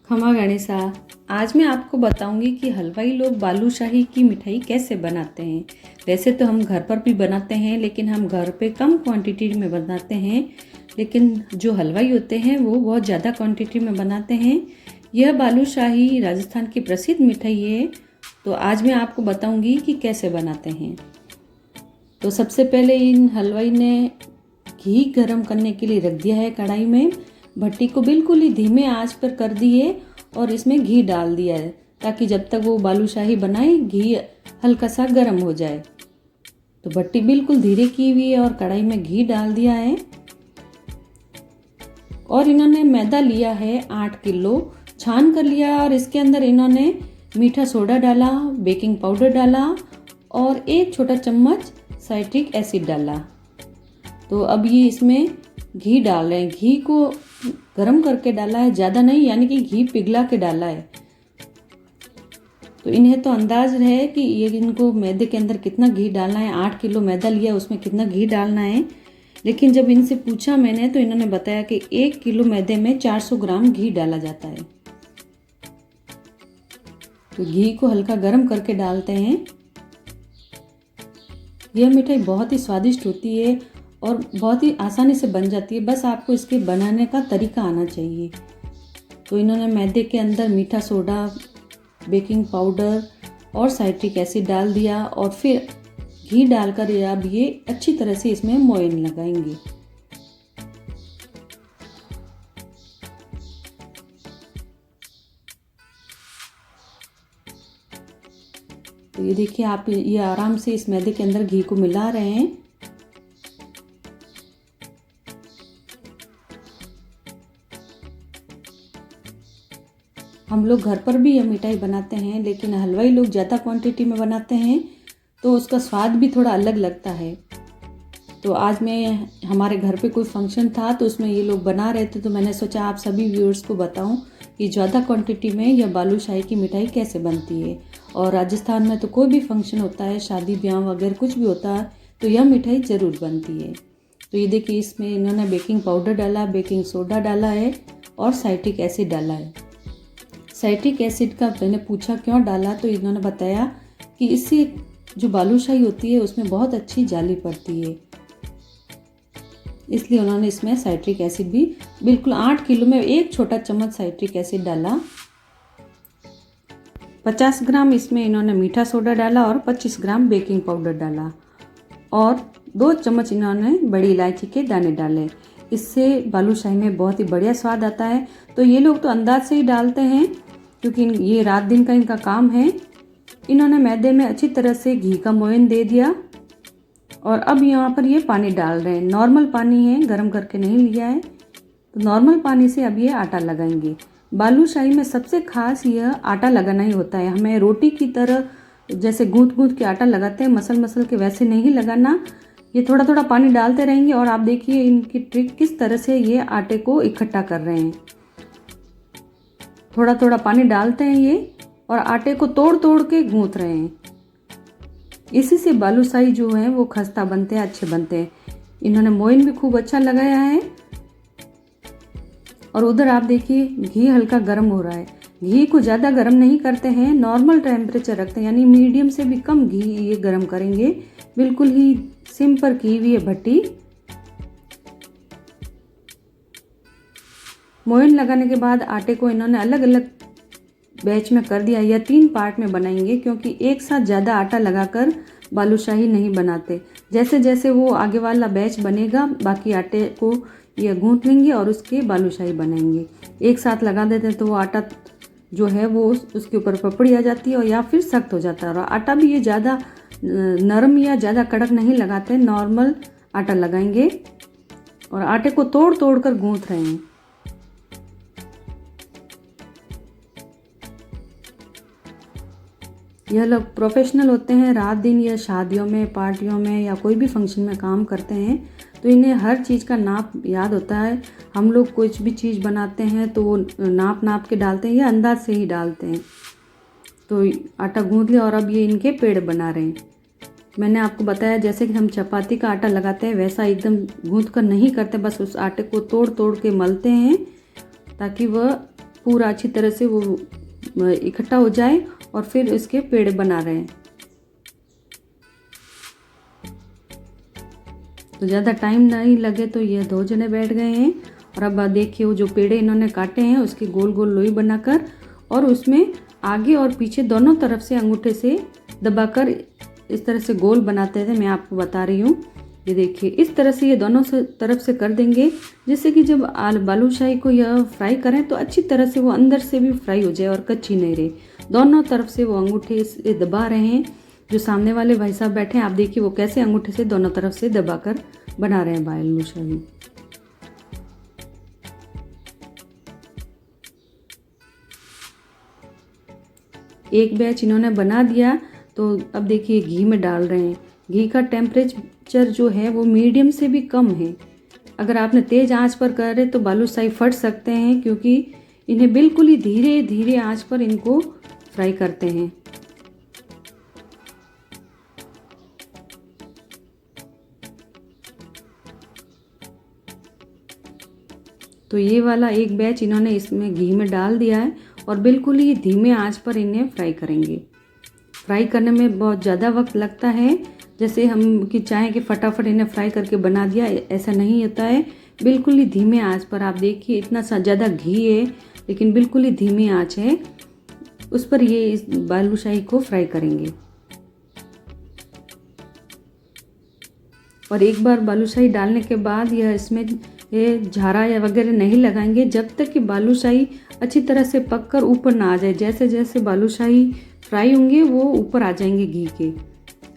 खमा गणेशा। आज मैं आपको बताऊंगी कि हलवाई लोग बालूशाही की मिठाई कैसे बनाते हैं। वैसे तो हम घर पर भी बनाते हैं, लेकिन हम घर पे कम क्वांटिटी में बनाते हैं, लेकिन जो हलवाई होते हैं वो बहुत ज़्यादा क्वांटिटी में बनाते हैं। यह बालूशाही राजस्थान की प्रसिद्ध मिठाई है। तो आज मैं आपको बताऊंगी कि कैसे बनाते हैं। तो सबसे पहले इन हलवाई ने घी गरम करने के लिए रख दिया है कढ़ाई में। भट्टी को बिल्कुल ही धीमे आंच पर कर दिए और इसमें घी डाल दिया है, ताकि जब तक वो बालूशाही बनाए घी हल्का सा गर्म हो जाए। तो भट्टी बिल्कुल धीरे की हुई है और कढ़ाई में घी डाल दिया है। और इन्होंने मैदा लिया है 8 किलो, छान कर लिया और इसके अंदर इन्होंने मीठा सोडा डाला, बेकिंग पाउडर डाला और 1 छोटा चम्मच साइट्रिक एसिड डाला। तो अब ये इसमें घी डाल रहे हैं। घी को गरम करके डाला है, ज़्यादा नहीं, यानी कि घी पिघला के डाला है। तो इन्हें तो अंदाज है कि ये इनको मैदे के अंदर कितना घी डालना है। 8 किलो मैदा लिया, उसमें कितना घी डालना है। लेकिन जब इनसे पूछा मैंने तो इन्होंने बताया कि 1 किलो मैदे में 400 ग्राम घी डाला जाता है। तो घी को हल्का गर्म करके डालते हैं। यह मिठाई बहुत ही स्वादिष्ट होती है और बहुत ही आसानी से बन जाती है। बस आपको इसके बनाने का तरीका आना चाहिए। तो इन्होंने मैदे के अंदर मीठा सोडा, बेकिंग पाउडर और साइट्रिक एसिड डाल दिया और फिर घी डालकर अब ये अच्छी तरह से इसमें मोयन लगाएंगे। तो ये देखिए, आप ये आराम से इस मैदे के अंदर घी को मिला रहे हैं। हम लोग घर पर भी यह मिठाई बनाते हैं, लेकिन हलवाई लोग ज़्यादा क्वांटिटी में बनाते हैं तो उसका स्वाद भी थोड़ा अलग लगता है। तो आज मैं हमारे घर पे कोई फंक्शन था तो उसमें ये लोग बना रहे थे, तो मैंने सोचा आप सभी व्यूअर्स को बताऊं कि ज़्यादा क्वांटिटी में यह बालूशाही की मिठाई कैसे बनती है। और राजस्थान में तो कोई भी फंक्शन होता है, शादी ब्याह वगैरह कुछ भी होता है, तो यह मिठाई ज़रूर बनती है। तो ये देखिए, इसमें इन्होंने बेकिंग पाउडर डाला, बेकिंग सोडा डाला है और साइट्रिक एसिड डाला है। साइट्रिक एसिड का मैंने पूछा क्यों डाला, तो इन्होंने बताया कि इससे जो बालूशाही होती है उसमें बहुत अच्छी जाली पड़ती है, इसलिए उन्होंने इसमें साइट्रिक एसिड भी बिल्कुल 8 किलो में 1 छोटा चम्मच साइट्रिक एसिड डाला। 50 ग्राम इसमें इन्होंने मीठा सोडा डाला और 25 ग्राम बेकिंग पाउडर डाला और 2 चम्मच इन्होंने बड़ी इलायची के दाने डाले। इससे बालूशाही में बहुत ही बढ़िया स्वाद आता है। तो ये लोग तो अंदाज से ही डालते हैं, क्योंकि ये रात दिन का इनका काम है। इन्होंने मैदे में अच्छी तरह से घी का मोयन दे दिया और अब यहाँ पर ये पानी डाल रहे हैं। नॉर्मल पानी है, गरम करके नहीं लिया है। तो नॉर्मल पानी से अब ये आटा लगाएंगे। बालूशाही में सबसे खास यह आटा लगाना ही होता है। हमें रोटी की तरह जैसे गूंथ गूंथ के आटा लगाते हैं, मसल मसल के, वैसे नहीं लगाना। ये थोड़ा थोड़ा पानी डालते रहेंगे और आप देखिए इनकी ट्रिक किस तरह से ये आटे को इकट्ठा कर रहे हैं। थोड़ा थोड़ा पानी डालते हैं ये और आटे को तोड़ तोड़ के गूंथ रहे हैं। इसी से बालूशाही जो है वो खस्ता बनते हैं, अच्छे बनते हैं। इन्होंने मोयन भी खूब अच्छा लगाया है। और उधर आप देखिए घी हल्का गर्म हो रहा है। घी को ज़्यादा गर्म नहीं करते हैं, नॉर्मल टेम्परेचर रखते हैं, यानी मीडियम से भी कम घी ये गर्म करेंगे। बिल्कुल ही सिम पर की हुई है भट्टी। मोयन लगाने के बाद आटे को इन्होंने अलग अलग बैच में कर दिया, या 3 पार्ट में बनाएंगे, क्योंकि एक साथ ज़्यादा आटा लगाकर बालूशाही नहीं बनाते। जैसे जैसे वो आगे वाला बैच बनेगा, बाकी आटे को ये गूंथ लेंगे और उसके बालूशाही बनाएंगे। एक साथ लगा देते हैं तो वो आटा जो है वो उसके ऊपर पपड़ी आ जाती है और या फिर सख्त हो जाता है। और आटा भी ये ज़्यादा नरम या ज़्यादा कड़क नहीं लगाते, नॉर्मल आटा लगाएंगे और आटे को तोड़ तोड़ कर गूंथ रहे हैं। यह लोग प्रोफेशनल होते हैं। रात दिन या शादियों में, पार्टियों में या कोई भी फंक्शन में काम करते हैं, तो इन्हें हर चीज़ का नाप याद होता है। हम लोग कुछ भी चीज़ बनाते हैं तो वो नाप नाप के डालते हैं या अंदाज से ही डालते हैं। तो आटा गूंथ लिया और अब ये इनके पेड़ बना रहे हैं। मैंने आपको बताया जैसे कि हम चपाती का आटा लगाते हैं वैसा एकदम गूंथ कर नहीं करते, बस उस आटे को तोड़ तोड़ के मलते हैं ताकि वह पूरा अच्छी तरह से वो इकट्ठा हो जाए और फिर इसके पेड़ बना रहे हैं। तो ज़्यादा टाइम नहीं लगे तो ये 2 जने बैठ गए हैं। और अब देखिए वो जो पेड़े इन्होंने काटे हैं उसकी गोल गोल लोई बनाकर और उसमें आगे और पीछे दोनों तरफ से अंगूठे से दबाकर इस तरह से गोल बनाते थे। मैं आपको बता रही हूँ, ये देखिए इस तरह से ये दोनों तरफ से कर देंगे, जिससे कि जब बालूशाही को यह फ्राई करें तो अच्छी तरह से वो अंदर से भी फ्राई हो जाए और कच्ची नहीं रहे। दोनों तरफ से वो अंगूठे से दबा रहे हैं। जो सामने वाले भाई साहब बैठे हैं, आप देखिए वो कैसे अंगूठे से दोनों तरफ से दबाकर बना रहे हैं बालूशाही। एक बैच इन्होंने बना दिया तो अब देखिए घी में डाल रहे हैं। घी का टेम्परेचर जो है वो मीडियम से भी कम है। अगर आपने तेज़ आंच पर करे तो बालूशाही फट सकते हैं, क्योंकि इन्हें बिल्कुल ही धीरे धीरे आंच पर इनको फ्राई करते हैं। तो ये वाला एक बैच इन्होंने इसमें घी में डाल दिया है और बिल्कुल ही धीमे आंच पर इन्हें फ्राई करेंगे। फ्राई करने में बहुत ज़्यादा वक्त लगता है, जैसे हम कि चाहें कि फटाफट इन्हें फ्राई करके बना दिया, ऐसा नहीं होता है। बिल्कुल ही धीमे आंच पर, आप देखिए इतना ज़्यादा घी है लेकिन बिल्कुल ही धीमी आंच है, उस पर ये इस बालूशाही को फ्राई करेंगे। और एक बार बालूशाही डालने के बाद यह इसमें ये झारा या वगैरह नहीं लगाएंगे जब तक कि बालूशाही अच्छी तरह से पककर ऊपर ना आ जाए। जैसे जैसे बालूशाही फ्राई होंगे वो ऊपर आ जाएंगे घी के।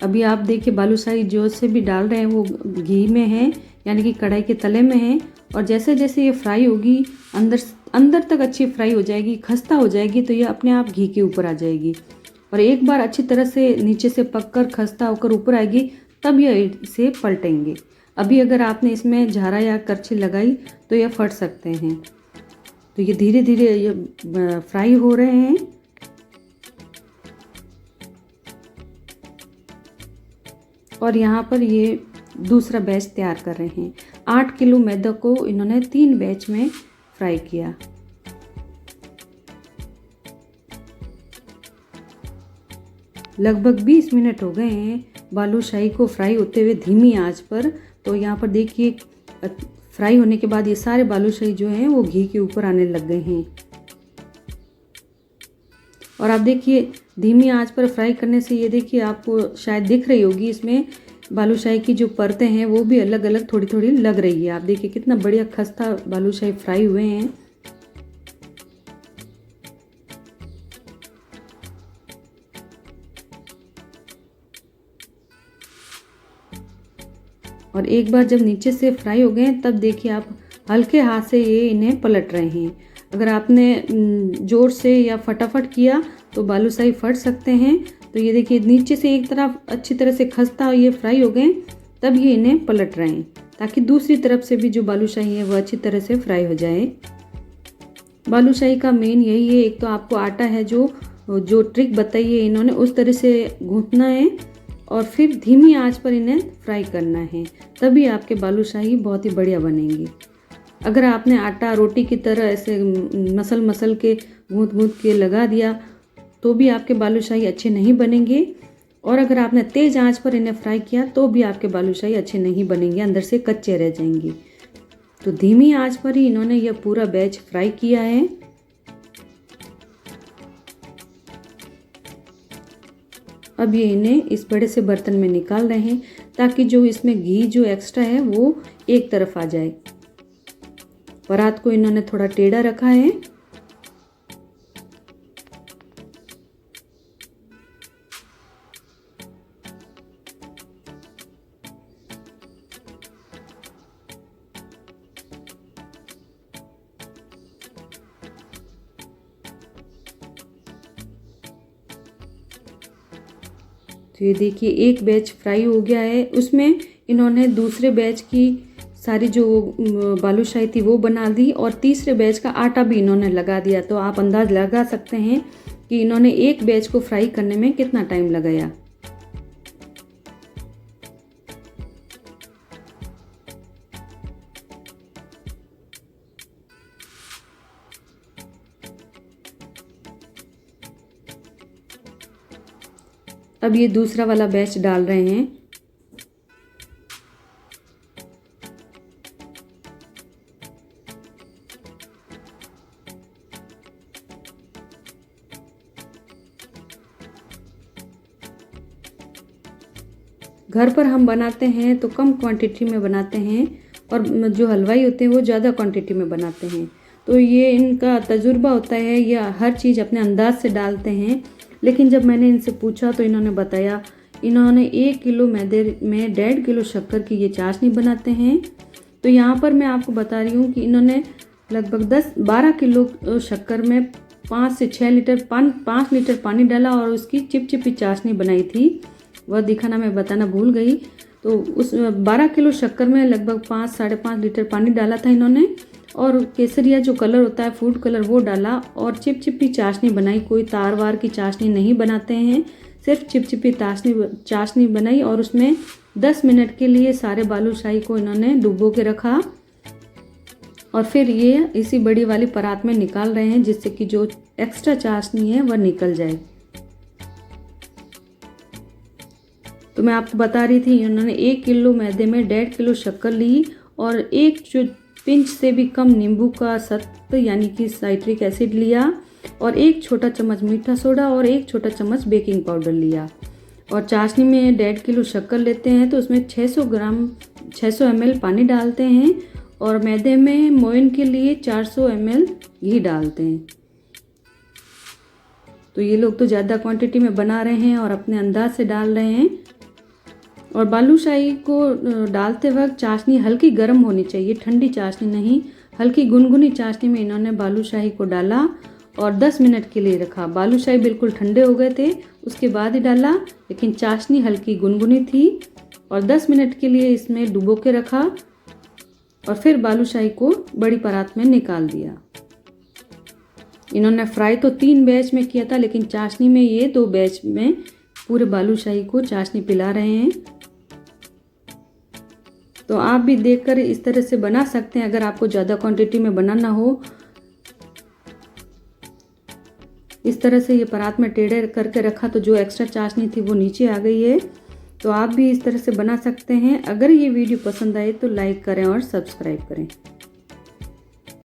अभी आप देखिए बालूशाही जो से भी डाल रहे हैं वो घी में है, यानी कि कढ़ाई के तले में है। और जैसे जैसे ये फ्राई होगी अंदर तक अच्छी फ्राई हो जाएगी, खस्ता हो जाएगी, तो ये अपने आप घी के ऊपर आ जाएगी। और एक बार अच्छी तरह से नीचे से पककर खस्ता होकर ऊपर आएगी तब ये इसे पलटेंगे। अभी अगर आपने इसमें झारा या करछी लगाई तो ये फट सकते हैं। तो ये धीरे धीरे ये फ्राई हो रहे हैं। और यहाँ पर ये दूसरा बैच तैयार कर रहे हैं। 8 किलो मैदा को इन्होंने 3 बैच में फ्राई किया। लगभग 20 मिनट हो गए हैं बालूशाही को फ्राई होते हुए धीमी आंच पर। तो यहाँ पर देखिए फ्राई होने के बाद ये सारे बालूशाही जो हैं वो घी के ऊपर आने लग गए हैं। और आप देखिए धीमी आंच पर फ्राई करने से ये देखिए आपको शायद दिख रही होगी, इसमें बालूशाही की जो परतें हैं वो भी अलग अलग थोड़ी थोड़ी लग रही है। आप देखिए कितना बढ़िया खस्ता बालूशाही फ्राई हुए हैं। और एक बार जब नीचे से फ्राई हो गए तब देखिए आप हल्के हाथ से ये इन्हें पलट रहे हैं। अगर आपने ज़ोर से या फटाफट किया तो बालूशाही फट सकते हैं। तो ये देखिए नीचे से एक तरफ अच्छी तरह से खस्ता ये फ्राई हो गए तब ये इन्हें पलट रहे हैं, ताकि दूसरी तरफ से भी जो बालूशाही है वो अच्छी तरह से फ्राई हो जाए। बालूशाही का मेन यही है, एक तो आपको आटा है जो ट्रिक बताई है इन्होंने उस तरह से गूंथना है और फिर धीमी आंच पर इन्हें फ्राई करना है, तभी आपके बालूशाही बहुत ही बढ़िया बनेंगी। अगर आपने आटा रोटी की तरह ऐसे मसल के गूंथ के लगा दिया तो भी आपके बालूशाही अच्छे नहीं बनेंगे। और अगर आपने तेज़ आंच पर इन्हें फ्राई किया तो भी आपके बालूशाही अच्छे नहीं बनेंगे, अंदर से कच्चे रह जाएंगे। तो धीमी आंच पर ही इन्होंने यह पूरा बैच फ्राई किया है। अब ये इन्हें इस बड़े से बर्तन में निकाल रहे हैं ताकि जो इसमें घी जो एक्स्ट्रा है वो एक तरफ आ जाए। परात को इन्होंने थोड़ा टेढ़ा रखा है। तो ये देखिए एक बैच फ्राई हो गया है, उसमें इन्होंने दूसरे बैच की सारी जो बालूशाही थी वो बना दी और तीसरे बैच का आटा भी इन्होंने लगा दिया। तो आप अंदाज लगा सकते हैं कि इन्होंने एक बैच को फ्राई करने में कितना टाइम लगाया। अब ये दूसरा वाला बैच डाल रहे हैं। घर पर हम बनाते हैं तो कम क्वांटिटी में बनाते हैं और जो हलवाई होते हैं वो ज़्यादा क्वांटिटी में बनाते हैं। तो ये इनका तजुर्बा होता है, या हर चीज़ अपने अंदाज से डालते हैं। लेकिन जब मैंने इनसे पूछा तो इन्होंने बताया इन्होंने 1 किलो मैदे में 1.5 किलो शक्कर की ये चाशनी बनाते हैं। तो यहाँ पर मैं आपको बता रही हूँ कि इन्होंने लगभग 10-12 किलो शक्कर में 5 से 6 लीटर 5 लीटर पानी डाला और उसकी चिपचिपी चाशनी बनाई थी। वह दिखाना मैं बताना भूल गई। तो उस 12 किलो शक्कर में लगभग 5-5.5 लीटर पानी डाला था इन्होंने, और केसरिया जो कलर होता है फूड कलर वो डाला और चिपचिपी चाशनी बनाई। कोई तार वार की चाशनी नहीं बनाते हैं, सिर्फ चिपचिपी चाशनी बनाई और उसमें 10 मिनट के लिए सारे बालूशाही को इन्होंने डुबो के रखा और फिर ये इसी बड़ी वाली परात में निकाल रहे हैं, जिससे कि जो एक्स्ट्रा चाशनी है वह निकल जाए। तो मैं आपको बता रही थी इन्होंने 1 किलो मैदे में 1.5 किलो शक्कर ली और एक जो पिंच से भी कम नींबू का सत्व यानी कि साइट्रिक एसिड लिया और 1 छोटा चम्मच मीठा सोडा और 1 छोटा चम्मच बेकिंग पाउडर लिया। और चाशनी में 1.5 किलो शक्कर लेते हैं तो उसमें 600 ml पानी डालते हैं और मैदे में मोइन के लिए 400 ml घी डालते हैं। तो ये लोग तो ज़्यादा क्वांटिटी में बना रहे हैं और अपने अंदाज से डाल रहे हैं। और बालूशाही को डालते वक्त चाशनी हल्की गर्म होनी चाहिए, ठंडी चाशनी नहीं। हल्की गुनगुनी चाशनी में इन्होंने बालूशाही को डाला और 10 मिनट के लिए रखा। बालूशाही बिल्कुल ठंडे हो गए थे उसके बाद ही डाला, लेकिन चाशनी हल्की गुनगुनी थी और 10 मिनट के लिए इसमें डुबो के रखा और फिर बालूशाही को बड़ी परात में निकाल दिया। इन्होंने फ्राई तो 3 बैच में किया था, लेकिन चाशनी में ये 2 बैच में पूरे बालूशाही को चाशनी पिला रहे हैं। तो आप भी देखकर इस तरह से बना सकते हैं अगर आपको ज़्यादा क्वांटिटी में बनाना हो। इस तरह से ये परात में टेढ़े करके रखा तो जो एक्स्ट्रा चाशनी थी वो नीचे आ गई है। तो आप भी इस तरह से बना सकते हैं। अगर ये वीडियो पसंद आए तो लाइक करें और सब्सक्राइब करें।